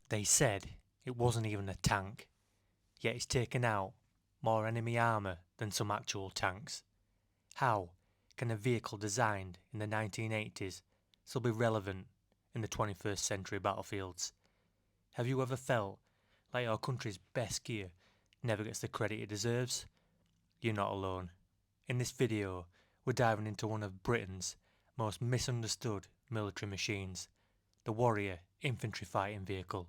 They said it wasn't even a tank, yet it's taken out more enemy armour than some actual tanks. How can a vehicle designed in the 1980s still be relevant in the 21st century battlefields? Have you ever felt like your country's best gear never gets the credit it deserves? You're not alone. In this video, we're diving into one of Britain's most misunderstood military machines, the Warrior Infantry Fighting Vehicle.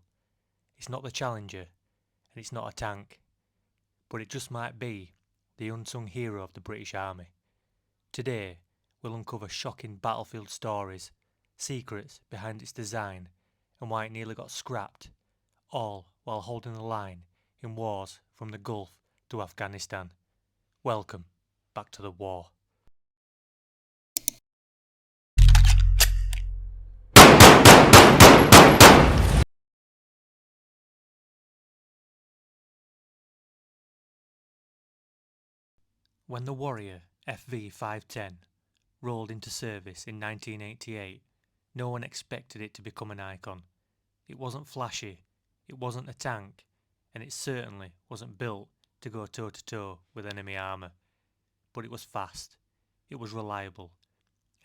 It's not the Challenger, and it's not a tank, but it just might be the unsung hero of the British Army. Today, we'll uncover shocking battlefield stories, secrets behind its design, and why it nearly got scrapped, all while holding the line in wars from the Gulf to Afghanistan. Welcome back to the war. When the Warrior FV510 rolled into service in 1988, no one expected it to become an icon. It wasn't flashy, it wasn't a tank, and it certainly wasn't built to go toe-to-toe with enemy armour. But it was fast, it was reliable,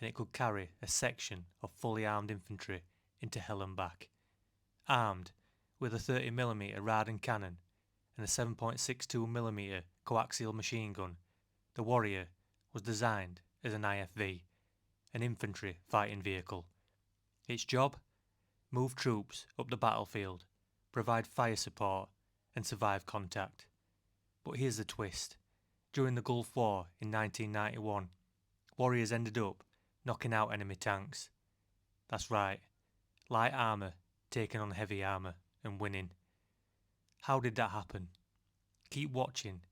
and it could carry a section of fully armed infantry into hell and back. Armed with a 30mm Radar cannon and a 7.62mm coaxial machine gun, the Warrior was designed as an IFV, an infantry fighting vehicle. Its job? Move troops up the battlefield, provide fire support, and survive contact. But here's the twist. During the Gulf War in 1991, Warriors ended up knocking out enemy tanks. That's right, light armour taking on heavy armour and winning. How did that happen? Keep watching,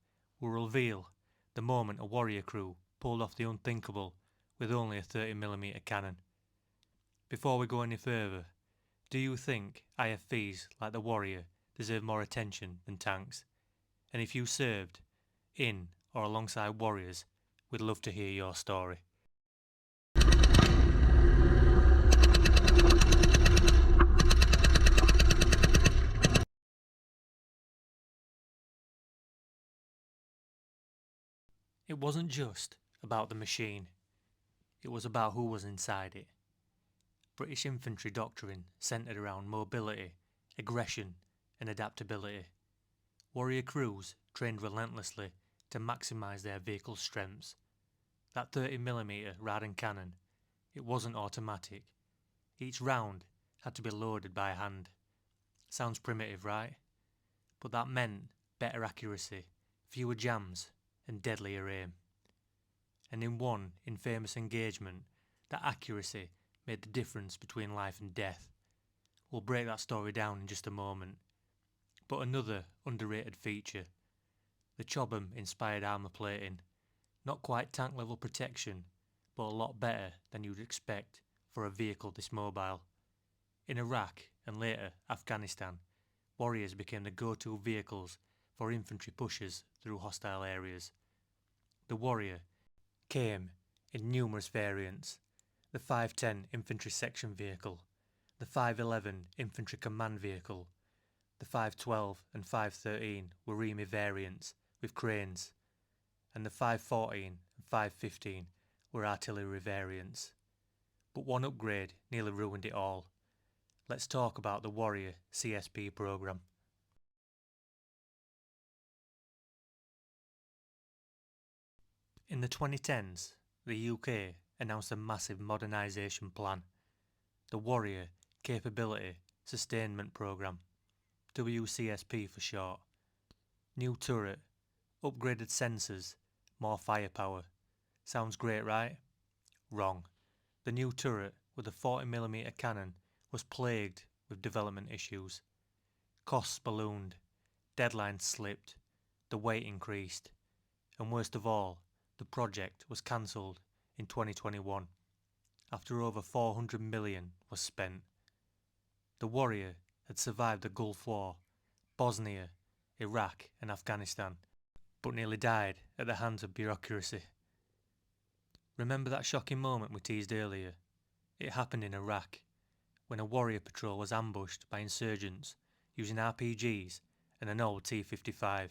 we'll reveal the moment a Warrior crew pulled off the unthinkable with only a 30mm cannon. Before we go any further, do you think IFVs like the Warrior deserve more attention than tanks? And if you served in or alongside Warriors, we'd love to hear your story. It wasn't just about the machine, it was about who was inside it. British infantry doctrine centred around mobility, aggression and adaptability. Warrior crews trained relentlessly to maximise their vehicle's strengths. That 30mm Radar cannon, it wasn't automatic. Each round had to be loaded by hand. Sounds primitive, right? But that meant better accuracy, fewer jams and deadlier aim. And in one infamous engagement, that accuracy made the difference between life and death. We'll break that story down in just a moment. But another underrated feature, the Chobham-inspired armour plating. Not quite tank level protection, but a lot better than you'd expect for a vehicle this mobile. In Iraq and later Afghanistan, Warriors became the go-to vehicles for infantry pushes through hostile areas. The Warrior came in numerous variants: the 510 Infantry Section Vehicle, the 511 Infantry Command Vehicle, the 512 and 513 were Remy variants with cranes, and the 514 and 515 were artillery variants. But one upgrade nearly ruined it all. Let's talk about the Warrior CSP programme. In the 2010s, the UK announced a massive modernisation plan, the Warrior Capability Sustainment Programme, WCSP for short. New turret, upgraded sensors, more firepower. Sounds great, right? Wrong. The new turret with a 40mm cannon was plagued with development issues. Costs ballooned, deadlines slipped, the weight increased, and worst of all, the project was cancelled in 2021 after over 400 million was spent. The Warrior had survived the Gulf War, Bosnia, Iraq and Afghanistan, but nearly died at the hands of bureaucracy. Remember that shocking moment we teased earlier? It happened in Iraq, when a Warrior patrol was ambushed by insurgents using RPGs and an old T-55.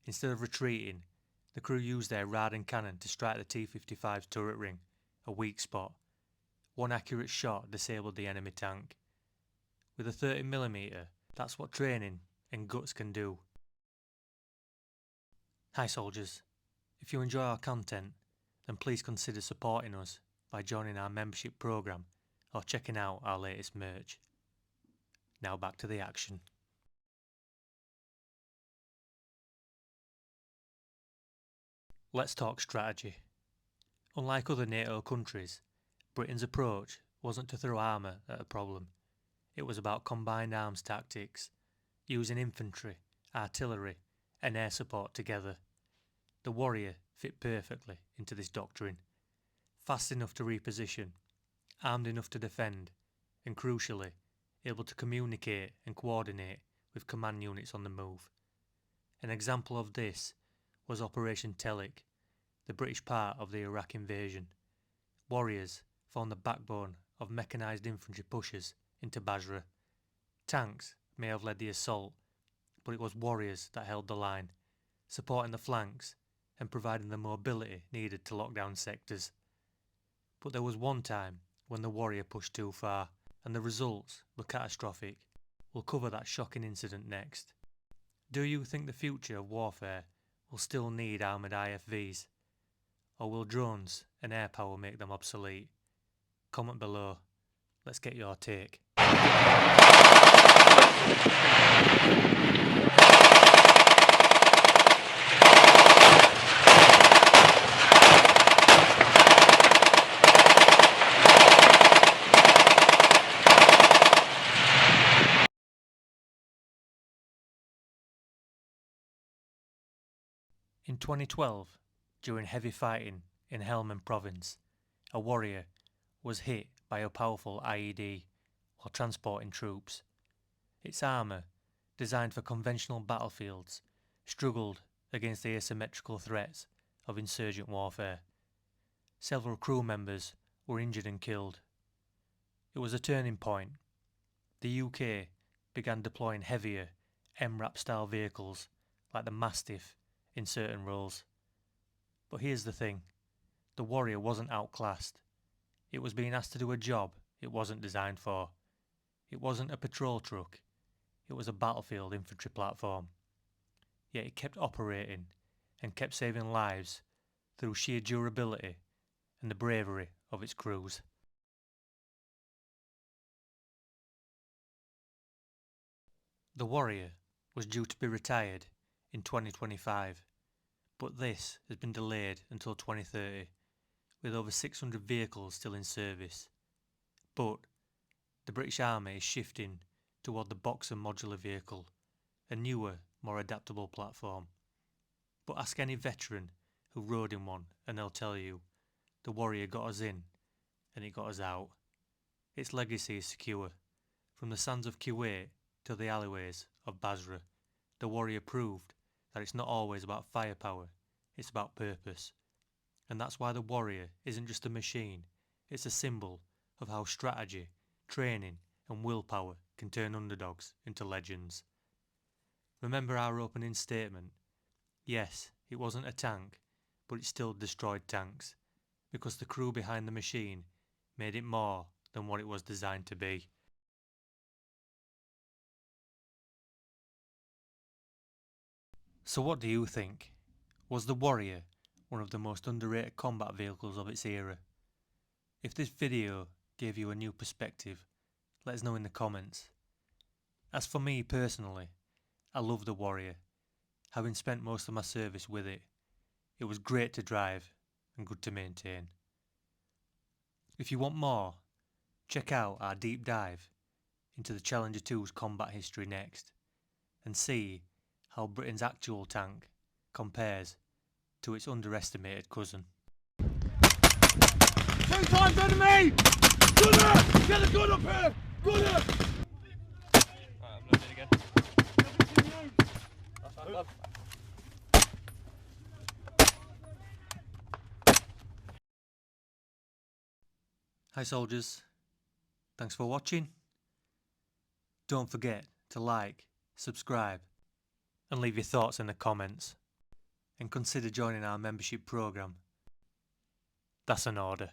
Instead of retreating, the crew used their Radar cannon to strike the T-55's turret ring, a weak spot. One accurate shot disabled the enemy tank. With a 30mm, that's what training and guts can do. Hi soldiers, if you enjoy our content, then please consider supporting us by joining our membership program or checking out our latest merch. Now back to the action. Let's talk strategy. Unlike other NATO countries, Britain's approach wasn't to throw armour at a problem. It was about combined arms tactics, using infantry, artillery and air support together. The Warrior fit perfectly into this doctrine. Fast enough to reposition, armed enough to defend, and crucially, able to communicate and coordinate with command units on the move. An example of this was Operation Telic, the British part of the Iraq invasion. Warriors formed the backbone of mechanised infantry pushes into Basra. Tanks may have led the assault, but it was Warriors that held the line, supporting the flanks and providing the mobility needed to lock down sectors. But there was one time when the Warrior pushed too far, and the results were catastrophic. We'll cover that shocking incident next. Do you think the future of warfare will still need armoured IFVs? Or will drones and air power make them obsolete? Comment below. Let's get your take. In 2012, during heavy fighting in Helmand province, a Warrior was hit by a powerful IED while transporting troops. Its armour, designed for conventional battlefields, struggled against the asymmetrical threats of insurgent warfare. Several crew members were injured and killed. It was a turning point. The UK began deploying heavier MRAP-style vehicles like the Mastiff in certain roles. But here's the thing, the Warrior wasn't outclassed. It was being asked to do a job it wasn't designed for. It wasn't a patrol truck, it was a battlefield infantry platform. Yet it kept operating and kept saving lives through sheer durability and the bravery of its crews. The Warrior was due to be retired in 2025, but this has been delayed until 2030, with over 600 vehicles still in service. But the British Army is shifting toward the Boxer modular vehicle, a newer, more adaptable platform. But ask any veteran who rode in one and they'll tell you, the Warrior got us in and it got us out. Its legacy is secure. From the sands of Kuwait to the alleyways of Basra, the Warrior proved that it's not always about firepower, it's about purpose. And that's why the Warrior isn't just a machine, it's a symbol of how strategy, training and willpower can turn underdogs into legends. Remember our opening statement? Yes, it wasn't a tank, but it still destroyed tanks, because the crew behind the machine made it more than what it was designed to be. So what do you think? Was the Warrior one of the most underrated combat vehicles of its era? If this video gave you a new perspective, let us know in the comments. As for me personally, I love the Warrior, having spent most of my service with it. It was great to drive and good to maintain. If you want more, check out our deep dive into the Challenger 2's combat history next, and see how Britain's actual tank compares to its underestimated cousin. 2 times enemy! Gunner! Get the gun up here! Gunner! Right, I'm loading again. That's fine, love. Hi soldiers, thanks for watching. Don't forget to like, subscribe, and leave your thoughts in the comments. And consider joining our membership program. That's an order.